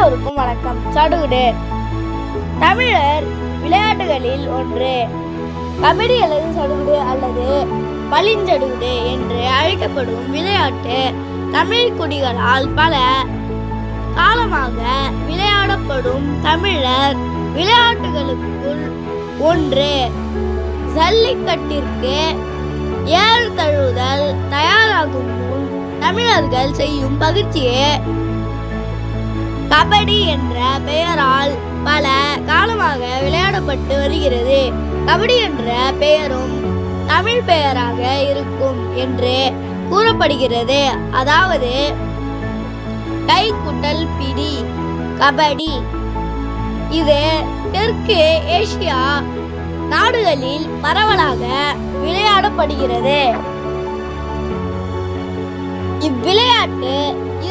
எல்லோருக்கும் வணக்கம். சடுகுடு தமிழர் விளையாட்டுகளில் ஒன்று. கபடி அல்லது சடுகுடு அல்லது பளிஞ்சடுகுடு என்று அழைக்கப்படும் விளையாட்டு தமிழ் குடிகளால் பல காலமாக விளையாடப்படும் தமிழர் விளையாட்டுகளுக்குள் ஒன்று. ஜல்லிக்கட்டிற்கு ஏறு தழுவுதல் தயாராகும் முன் தமிழர்கள் செய்யும் பயிற்சியே கபடி என்ற பெயரால் பல காலமாக விளையாடப்பட்டு வருகிறது. கபடி என்ற பெயரும் தமிழ் பெயராக இருக்கும் என்று கூறப்படுகிறது. அதாவது கைக்குட்டல் பிடி கபடி. இது தெற்கு ஏசியா நாடுகளில் பரவலாக விளையாடப்படுகிறது. இவ்விளையாட்டு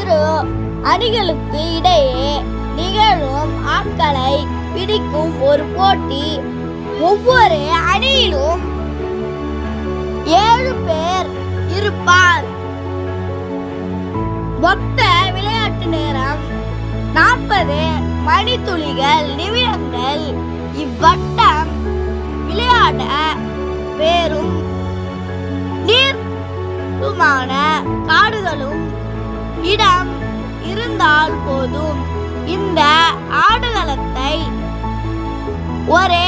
இரு அணிகளுக்கு இடையே நிகழும் ஆட்களை பிடிக்கும் ஒரு போட்டி. ஒவ்வொரு அணியிலும் 7 பேர் இருப்பார். மொத்த விளையாட்டு நேரம் 40 மணித்துளிகள் நிமிடங்கள். இவ்வட்டம் விளையாட வேறும் நீர்மான காடுகளும் இடம் இருந்தால் போதும். இந்த ஆடுகளத்தை ஒரு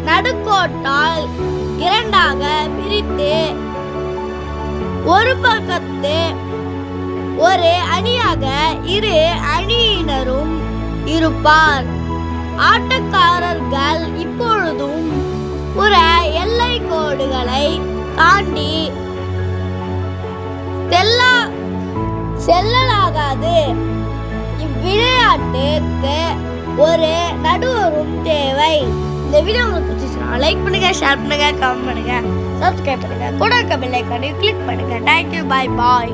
நடுக்கோட்டால் இரண்டாக பிரித்து ஒரு பக்கத்து ஒரு அணியாக இரு அணியினரும் இருப்பார். ஆட்டக்காரர்கள் இப்பொழுதும் புற எல்லை கோடுகளை தாண்டி செல்லலாகாது. இவ்விளையாட்டுக்கு ஒரு நடுவரும் தேவை. இந்த வீடியோ உங்களுக்கு பிடிச்சிருந்தா லைக் பண்ணுங்க, ஷேர் பண்ணுங்க, கமெண்ட் பண்ணுங்க, சப்ஸ்கிரைப் பண்ணுங்க, கூட இருக்க பெல் ஐகானை கிளிக் பண்ணுங்க. தேங்க்யூ, பாய் பாய்.